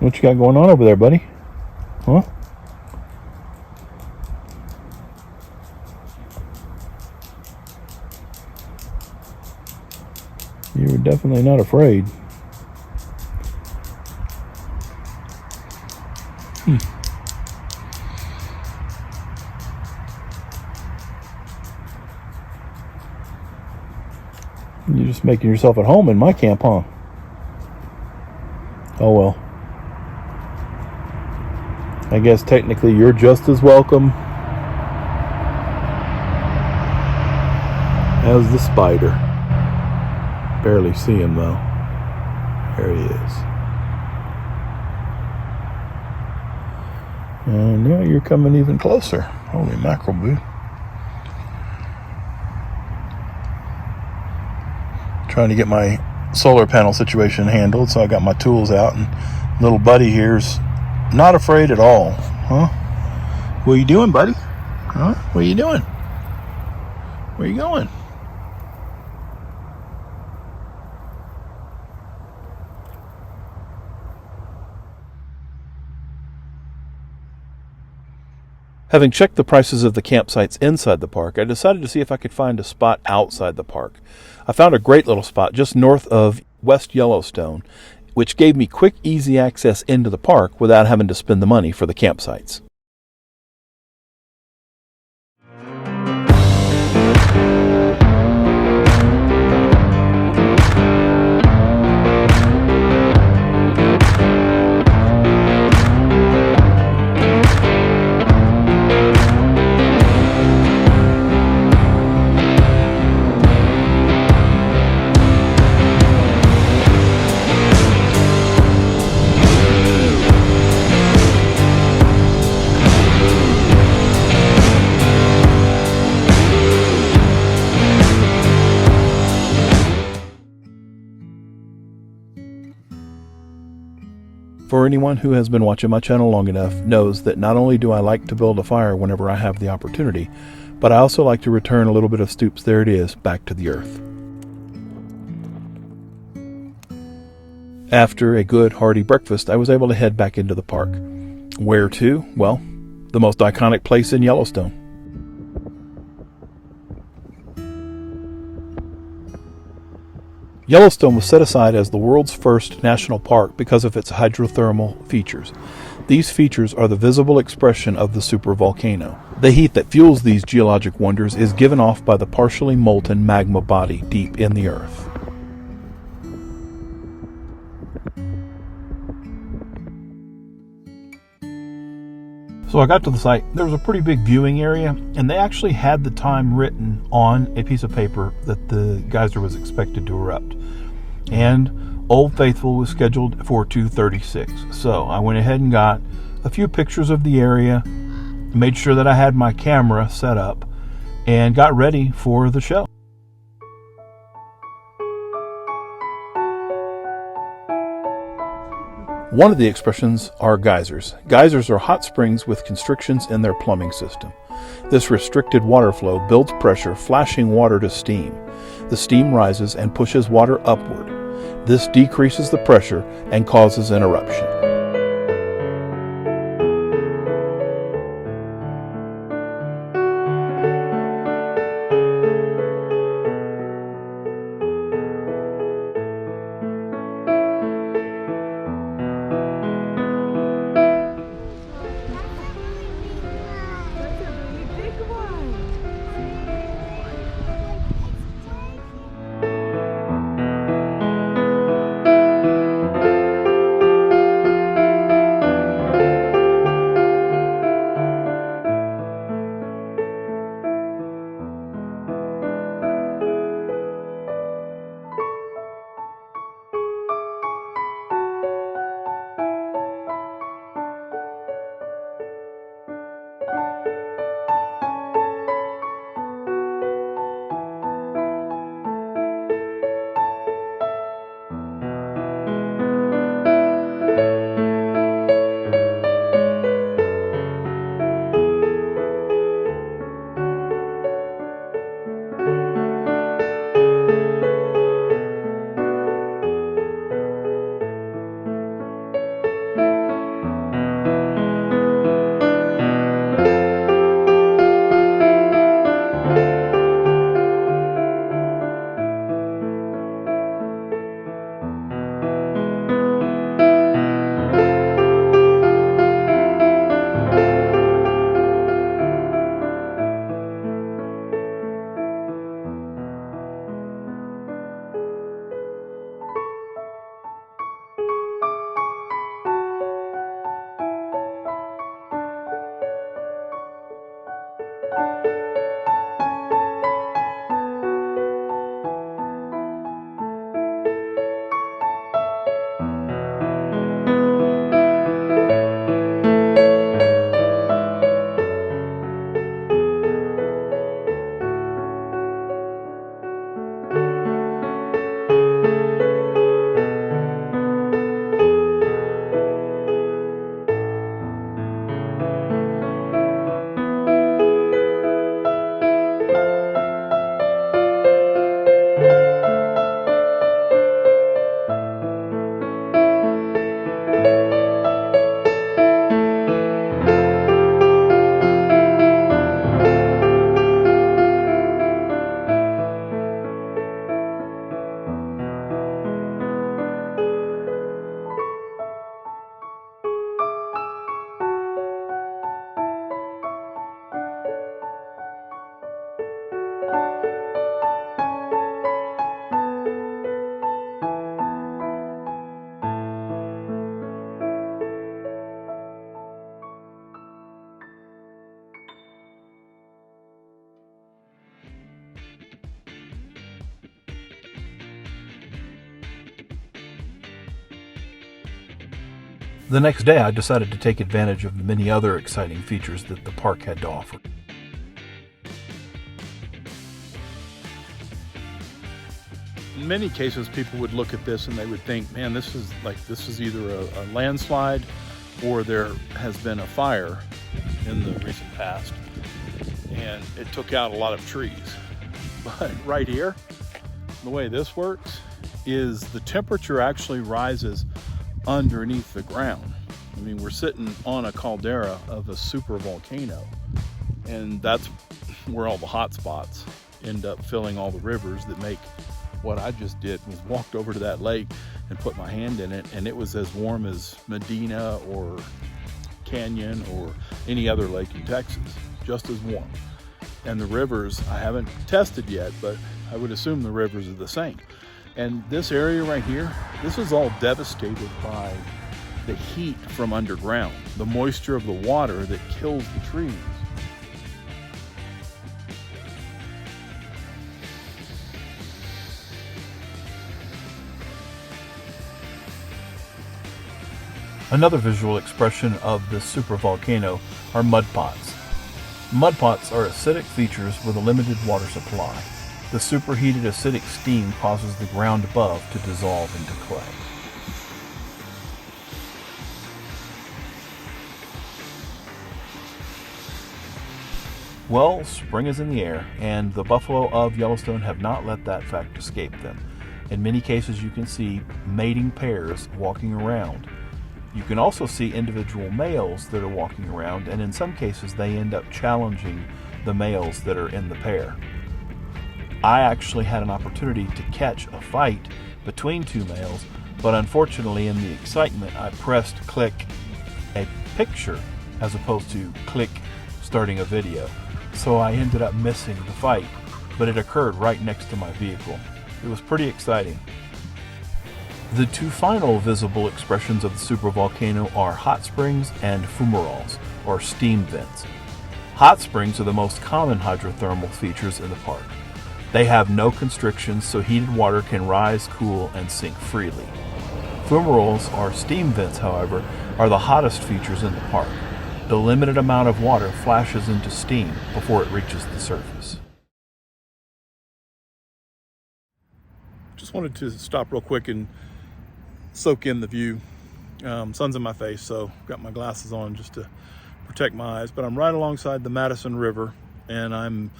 What you got going on over there, buddy? Huh? You were definitely not afraid. You're just making yourself at home in my camp, huh? Oh well. I guess technically you're just as welcome as the spider. Barely see him though. There he is. And now you're coming even closer. Holy mackerel, dude. Trying to get my solar panel situation handled, so I got my tools out, and little buddy here's not afraid at all. Huh? What are you doing, buddy? Huh? What are you doing? Where are you going? Having checked the prices of the campsites inside the park, I decided to see if I could find a spot outside the park. I found a great little spot just north of West Yellowstone, which gave me quick, easy access into the park without having to spend the money for the campsites. For anyone who has been watching my channel long enough knows that not only do I like to build a fire whenever I have the opportunity, but I also like to return a little bit of Stoops There It Is back to the earth. After a good hearty breakfast, I was able to head back into the park. Where to? Well, the most iconic place in Yellowstone. Yellowstone was set aside as the world's first national park because of its hydrothermal features. These features are the visible expression of the supervolcano. The heat that fuels these geologic wonders is given off by the partially molten magma body deep in the earth. So I got to the site. There was a pretty big viewing area, and they actually had the time written on a piece of paper that the geyser was expected to erupt. And Old Faithful was scheduled for 2:36. So I went ahead and got a few pictures of the area, made sure that I had my camera set up, and got ready for the show. One of the expressions are geysers. Geysers are hot springs with constrictions in their plumbing system. This restricted water flow builds pressure, flashing water to steam. The steam rises and pushes water upward. This decreases the pressure and causes an eruption. The next day, I decided to take advantage of the many other exciting features that the park had to offer. In many cases, people would look at this and they would think, man, this is either a landslide or there has been a fire in the recent past and it took out a lot of trees. But right here, the way this works is the temperature actually rises underneath the ground. I mean, we're sitting on a caldera of a super volcano, and that's where all the hot spots end up filling all the rivers that make what I just did was walked over to that lake and put my hand in it, and it was as warm as Medina or Canyon or any other lake in Texas, just as warm. And the rivers, I haven't tested yet, but I would assume the rivers are the same. And this area right here, this is all devastated by the heat from underground, the moisture of the water that kills the trees. Another visual expression of this supervolcano are mud pots. Mud pots are acidic features with a limited water supply. The superheated acidic steam causes the ground above to dissolve into clay. Well, spring is in the air, and the buffalo of Yellowstone have not let that fact escape them. In many cases, you can see mating pairs walking around. You can also see individual males that are walking around, and in some cases, they end up challenging the males that are in the pair. I actually had an opportunity to catch a fight between two males, but unfortunately in the excitement I pressed click a picture as opposed to click starting a video. So I ended up missing the fight, but it occurred right next to my vehicle. It was pretty exciting. The two final visible expressions of the supervolcano are hot springs and fumaroles, or steam vents. Hot springs are the most common hydrothermal features in the park. They have no constrictions, so heated water can rise, cool, and sink freely. Fumaroles, or steam vents, however, are the hottest features in the park. The limited amount of water flashes into steam before it reaches the surface. Just wanted to stop real quick and soak in the view. Sun's in my face, so I've got my glasses on just to protect my eyes. But I'm right alongside the Madison River, and I'm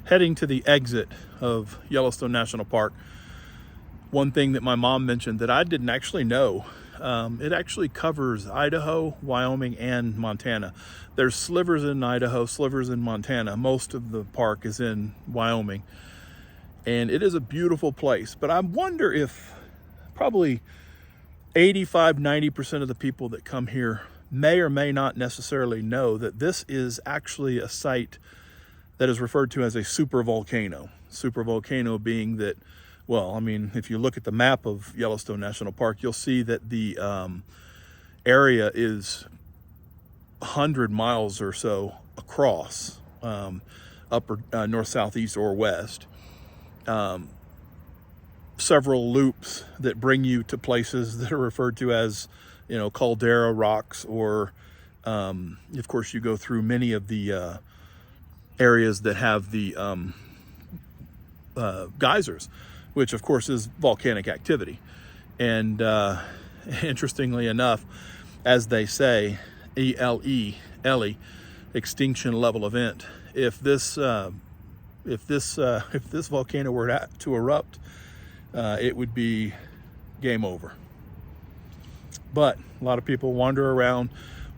heading to the exit of Yellowstone National Park. One thing that my mom mentioned that I didn't actually know, it actually covers Idaho, Wyoming, and Montana. There's slivers in Idaho, slivers in Montana. Most of the park is in Wyoming. And it is a beautiful place. But I wonder if probably 85-90% of the people that come here may or may not necessarily know that this is actually a site that is referred to as a supervolcano. Supervolcano being that, well, I mean, if you look at the map of Yellowstone National Park, you'll see that the area is 100 miles or so across. up or north, south, east, or west. Several loops that bring you to places that are referred to as, you know, caldera rocks, or of course you go through many of the areas that have the geysers, which of course is volcanic activity. And interestingly enough, as they say, ELE, extinction level event. If this volcano were to erupt, it would be game over. But a lot of people wander around,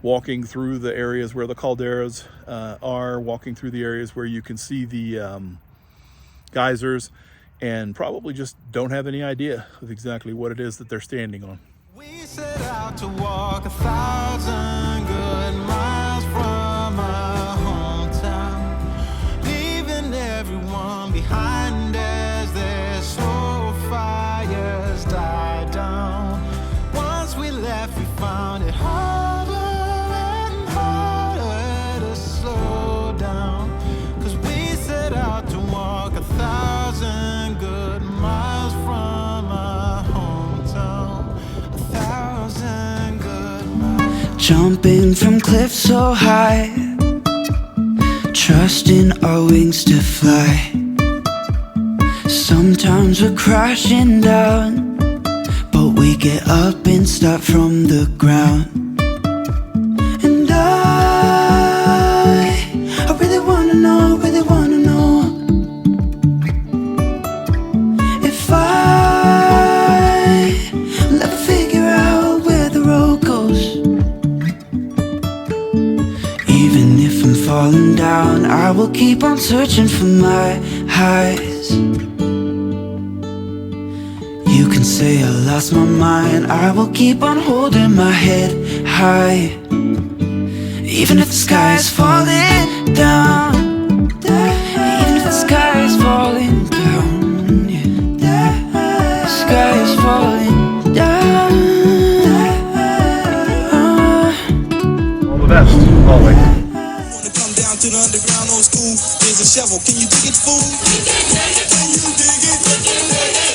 walking through the areas where the calderas are, walking through the areas where you can see the geysers, and probably just don't have any idea of exactly what it is that they're standing on. We set out to walk 1,000 good miles from our hometown, leaving everyone behind as their slow fires died down. Once we left, we found it harder and harder to slow down, 'cause we set out to walk 1,000 good miles from our hometown. 1,000 good miles. Jumping from cliffs so high, trusting our wings to fly. Sometimes we're crashing down, but we get up and start from the ground. And I really wanna know, if I'll ever figure out where the road goes. Even if I'm falling down, I will keep on searching for my highs. You can say I lost my mind, I will keep on holding my head high. Even if the sky is falling down, even if the sky is falling down, yeah. The sky is falling down. All the best, always. Wanna come down to the underground old school? Here's a shovel, can you dig it, fool? Can you dig it?